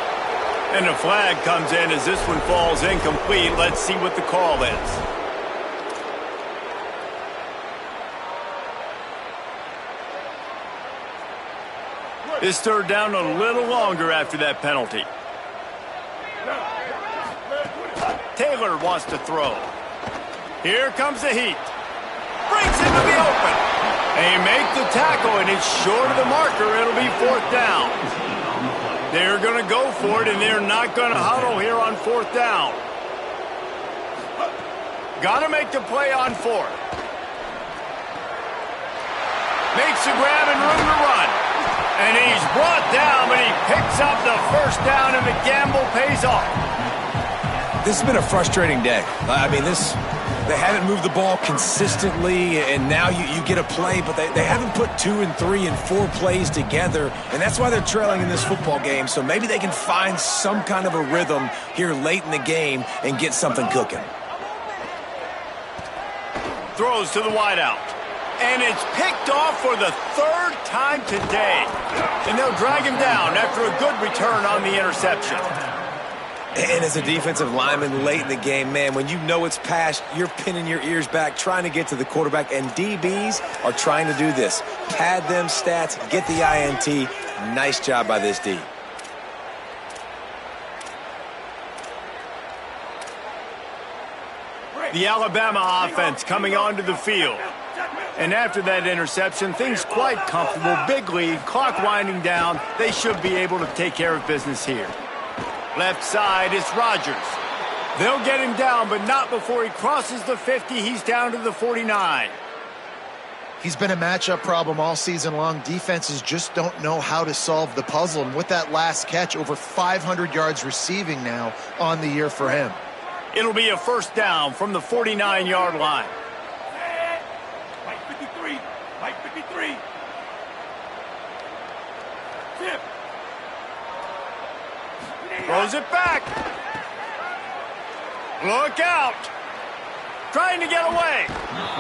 And a flag comes in as this one falls incomplete. Let's see what the call is. This third down a little longer after that penalty. Taylor wants to throw. Here comes the heat. Brings it to the open. They make the tackle, and it's short of the marker. It'll be fourth down. They're going to go for it, and they're not going to huddle here on fourth down. Got to make the play on fourth. Makes the grab and room to run. And he's brought down, but he picks up the first down, and the gamble pays off. This has been a frustrating day. I mean, they haven't moved the ball consistently, and now you get a play, but they haven't put 2 and 3 and 4 plays together, and that's why they're trailing in this football game. So maybe they can find some kind of a rhythm here late in the game and get something cooking. Throws to the wideout. And it's picked off for the third time today. And they'll drag him down after a good return on the interception. And as a defensive lineman late in the game, man, when you know it's past, you're pinning your ears back, trying to get to the quarterback. And DBs are trying to do this. Pad them stats, get the INT. Nice job by this D. The Alabama offense coming onto the field. And after that interception, things quite comfortable. Big lead, clock winding down. They should be able to take care of business here. Left side, it's Rodgers. They'll get him down, but not before he crosses the 50. He's down to the 49. He's been a matchup problem all season long. Defenses just don't know how to solve the puzzle. And with that last catch, over 500 yards receiving now on the year for him. It'll be a first down from the 49-yard line. Mike 53. Mike 53. Tip. Throws it back. Look out. Trying to get away.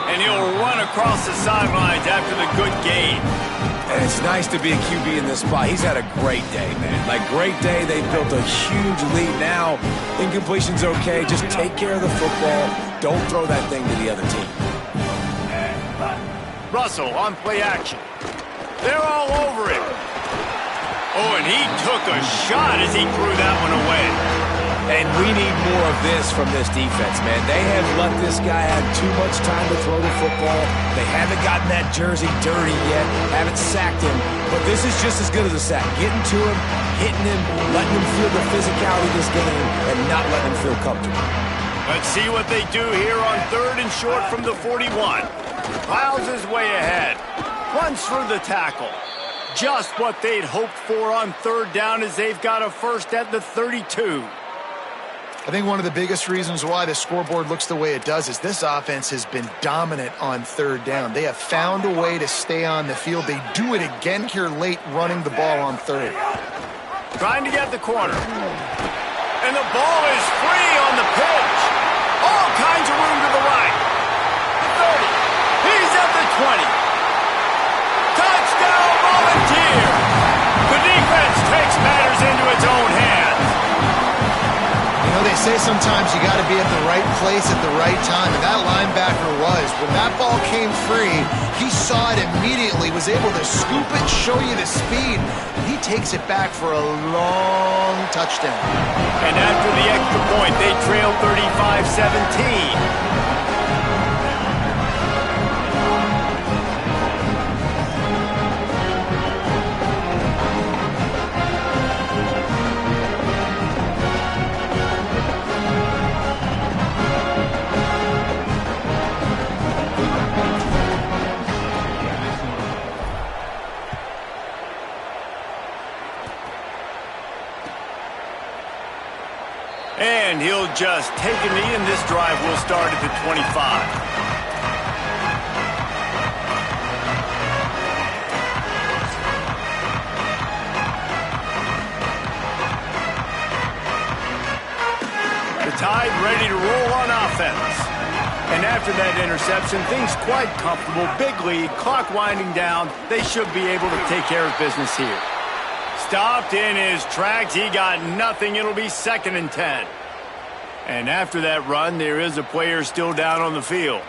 And he'll run across the sidelines after the good gain. And it's nice to be a QB in this spot. He's had a great day, man. Like, great day. They built a huge lead. Now, incompletion's okay. Just take care of the football. Don't throw that thing to the other team. Russell on play action. They're all over him. Oh, and he took a shot as he threw that one away. And we need more of this from this defense, man. They have let this guy have too much time to throw the football. They haven't gotten that jersey dirty yet, haven't sacked him. But this is just as good as a sack. Getting to him, hitting him, letting him feel the physicality of this game, and not letting him feel comfortable. Let's see what they do here on 3rd and short from the 41. Piles his way ahead. Runs through the tackle. Just what they'd hoped for on 3rd down as they've got a first at the 32. I think one of the biggest reasons why the scoreboard looks the way it does is this offense has been dominant on 3rd down. They have found a way to stay on the field. They do it again here late running the ball on 3rd. Trying to get the corner. And the ball is free on the pitch. All kinds of room to the right. 30. He's at the 20. Touchdown, Volunteer. The defense takes matters into its own hands. You know, they say sometimes you got to be at the right place at the right time, and that linebacker was. When that ball came free, he saw it immediately, was able to scoop it, show you the speed. He takes it back for a long touchdown. And after the extra point, they trail 35-17. And he'll just take a knee, and this drive will start at the 25. The Tide ready to roll on offense. And after that interception, things quite comfortable. Big lead, clock winding down. They should be able to take care of business here. Stopped in his tracks. He got nothing. It'll be 2nd and 10. And after that run, there is a player still down on the field.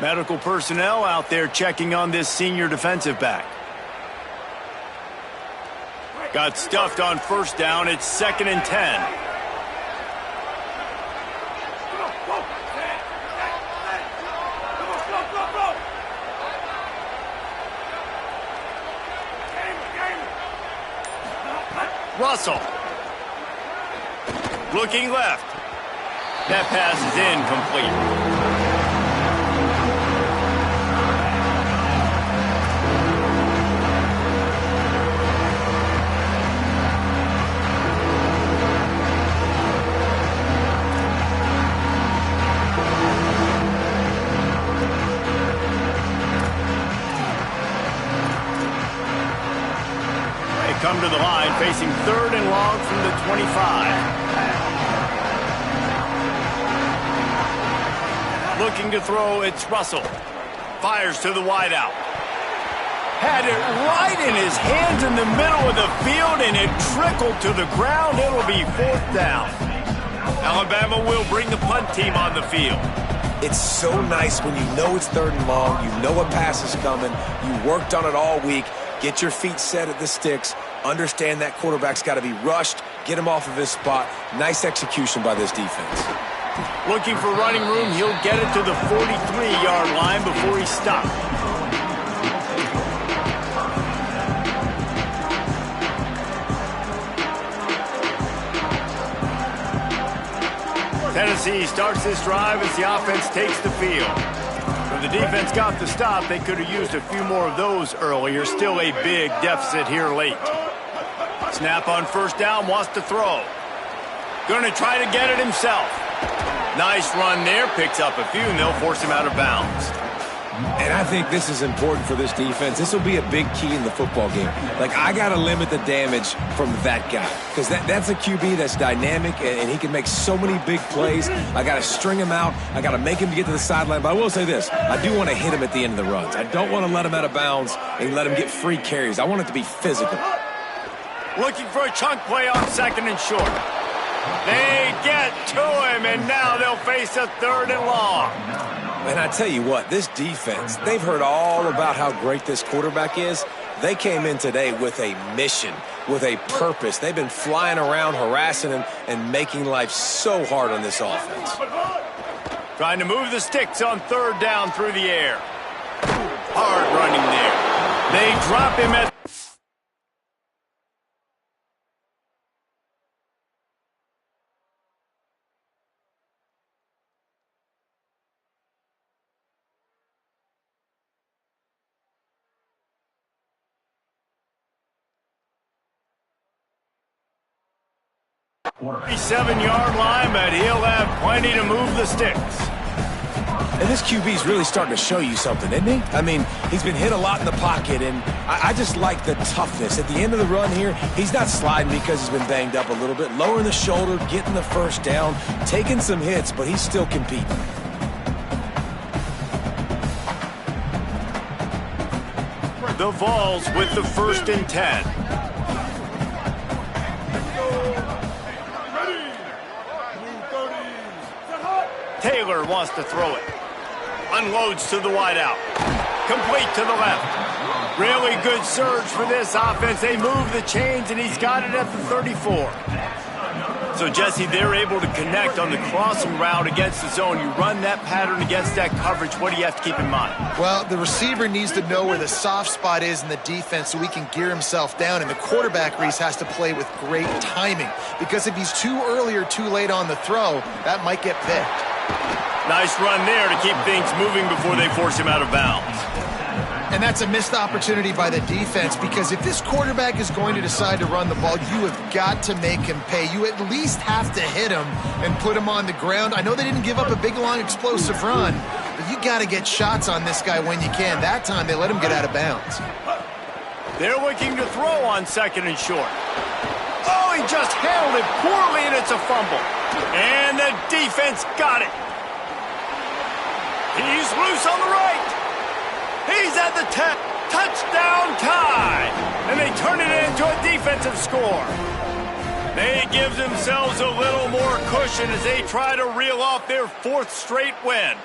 Medical personnel out there checking on this senior defensive back. Got stuffed on 1st down. It's 2nd and 10. Russell. Looking left. That pass is incomplete. They come to the line facing 3rd and long from the 25. Looking to throw, it's Russell. Fires to the wideout. Had it right in his hands in the middle of the field, and it trickled to the ground. It'll be 4th down. Alabama will bring the punt team on the field. It's so nice when you know it's 3rd and long, you know a pass is coming, you worked on it all week, get your feet set at the sticks, understand that quarterback's got to be rushed, get him off of his spot. Nice execution by this defense. Looking for running room, he'll get it to the 43-yard line before he's stopped. Tennessee starts this drive as the offense takes the field. When the defense got the stop, they could have used a few more of those earlier. Still a big deficit here late. Snap on 1st down, wants to throw. Going to try to get it himself. Nice run there, picks up a few, and they'll force him out of bounds. And I think this is important for this defense. This will be a big key in the football game. Like, I got to limit the damage from that guy because that's a QB that's dynamic, and he can make so many big plays. I got to string him out. I got to make him get to the sideline. But I will say this. I do want to hit him at the end of the runs. I don't want to let him out of bounds and let him get free carries. I want it to be physical. Looking for a chunk play on 2nd and short. They get to him, and now they'll face a 3rd and long. And I tell you what, this defense, they've heard all about how great this quarterback is. They came in today with a mission, with a purpose. They've been flying around, harassing him, and making life so hard on this offense. Trying to move the sticks on third down through the air. Hard running there. They drop him at... the 47-yard line, but he'll have plenty to move the sticks. And this QB's really starting to show you something, isn't he? I mean, he's been hit a lot in the pocket, and I just like the toughness. At the end of the run here, he's not sliding because he's been banged up a little bit. Lowering the shoulder, getting the first down, taking some hits, but he's still competing. The Vols with the 1st and 10. Taylor wants to throw it. Unloads to the wideout. Complete to the left. Really good surge for this offense. They move the chains, and he's got it at the 34. So, Jesse, they're able to connect on the crossing route against the zone. You run that pattern against that coverage. What do you have to keep in mind? Well, the receiver needs to know where the soft spot is in the defense so he can gear himself down. And the quarterback, Reese, has to play with great timing. Because if he's too early or too late on the throw, that might get picked. Nice run there to keep things moving before they force him out of bounds. And that's a missed opportunity by the defense, because if this quarterback is going to decide to run the ball, you have got to make him pay. You at least have to hit him and put him on the ground. I know they didn't give up a big, long, explosive run, but you got to get shots on this guy when you can. That time, they let him get out of bounds. They're looking to throw on 2nd and short. Oh, he just handled it poorly, and it's a fumble. And the defense got it. He's loose on the right. He's at the 10. Touchdown tie. And they turn it into a defensive score. They give themselves a little more cushion as they try to reel off their 4th straight win.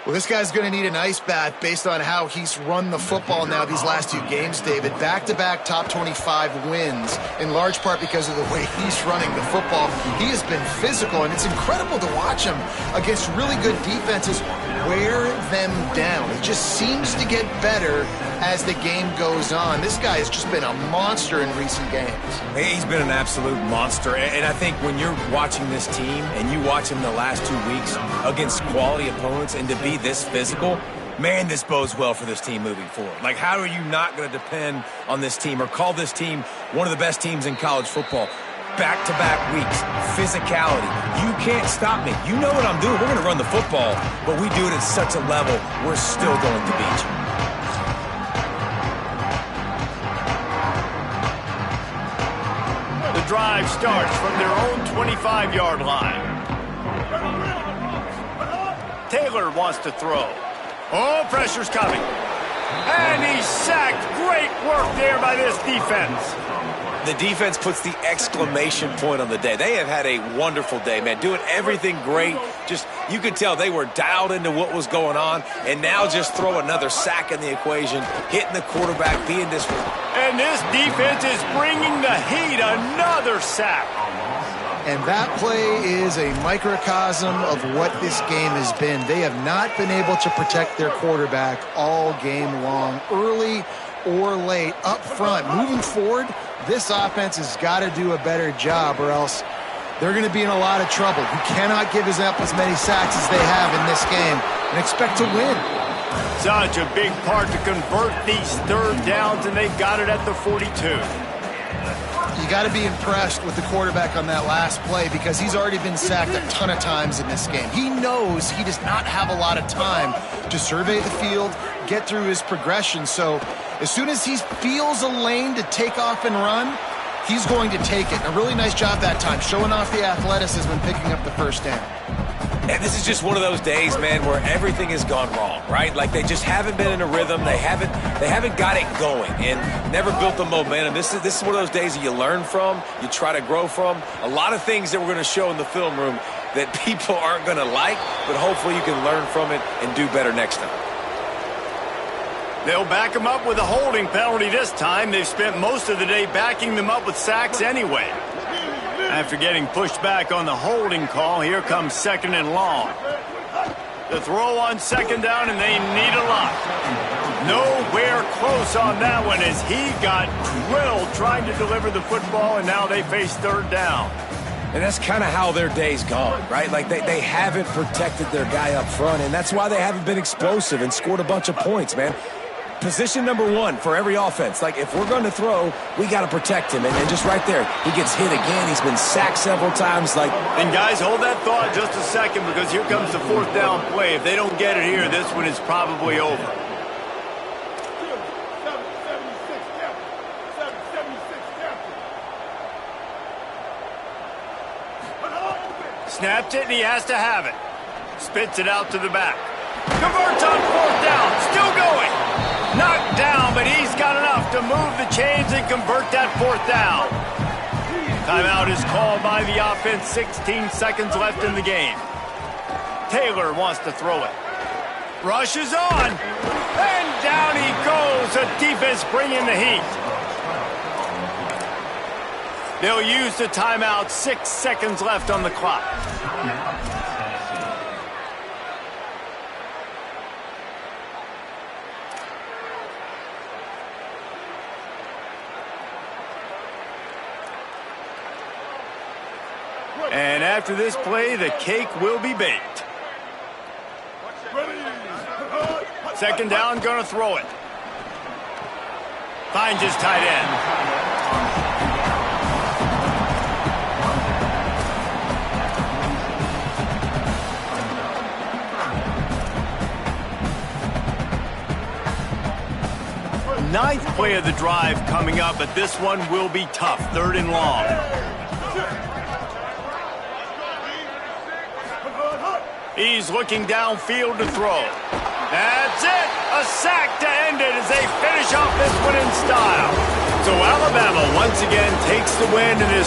Well, this guy's going to need an ice bath based on how he's run the football now these last 2 games, David. Back-to-back top 25 wins, in large part because of the way he's running the football. He has been physical, and it's incredible to watch him against really good defenses wear them down. He just seems to get better as the game goes on. This guy has just been a monster in recent games. He's been an absolute monster, and I think when you're watching this team and you watch him the last 2 weeks against quality opponents, and to be this physical, man, this bodes well for this team moving forward. Like, how are you not going to depend on this team or call this team one of the best teams in college football? Back-to-back weeks, physicality. You can't stop me. You know what I'm doing. We're going to run the football, but we do it at such a level, we're still going to beat you. The drive starts from their own 25-yard line. Taylor wants to throw. Oh, pressure's coming. And he's sacked. Great work there by this defense. The defense puts the exclamation point on the day. They have had a wonderful day, man, doing everything great. Just, you could tell they were dialed into what was going on, and now just throw another sack in the equation, hitting the quarterback, being disrespectful. And this defense is bringing the heat. Another sack. And that play is a microcosm of what this game has been. They have not been able to protect their quarterback all game long, early or late, up front. Moving forward, this offense has got to do a better job, or else they're going to be in a lot of trouble. You cannot give up as many sacks as they have in this game and expect to win. Such a big part to convert these 3rd downs, and they've got it at the 42. You got to be impressed with the quarterback on that last play, because he's already been sacked a ton of times in this game. He knows he does not have a lot of time to survey the field, get through his progression. So as soon as he feels a lane to take off and run, he's going to take it. A really nice job that time, showing off the athleticism and picking up the 1st down. And this is just one of those days, man, where everything has gone wrong, right? Like, they just haven't been in a rhythm. They haven't got it going and never built the momentum. This is one of those days that you learn from, you try to grow from. A lot of things that we're going to show in the film room that people aren't going to like, but hopefully you can learn from it and do better next time. They'll back him up with a holding penalty this time. They've spent most of the day backing them up with sacks anyway. After getting pushed back on the holding call, here comes 2nd and long. The throw on 2nd down, and they need a lot. Nowhere close on that one as he got drilled trying to deliver the football, and now they face 3rd down. And that's kind of how their day's gone, right? Like they haven't protected their guy up front, and that's why they haven't been explosive and scored a bunch of points, man. Position number 1 for every offense. Like, if we're going to throw, we got to protect him. And just right there, he gets hit again. He's been sacked several times. And guys, hold that thought just a second, because here comes the 4th down play. If they don't get it here, this one is probably over. 776 Snapped it, and he has to have it. Spits it out to the back. Converts on 4th down. Still going. Knocked down, but he's got enough to move the chains and convert that 4th down. Timeout is called by the offense. 16 seconds left in the game. Taylor wants to throw it. Rushes on. And down he goes. The defense bringing the heat. They'll use the timeout. 6 seconds left on the clock. And after this play, the cake will be baked. 2nd down, gonna throw it. Finds his tight end. Ninth play of the drive coming up, but this one will be tough. 3rd and long. He's looking downfield to throw. That's it! A sack to end it as they finish off this one in style. So Alabama once again takes the win in this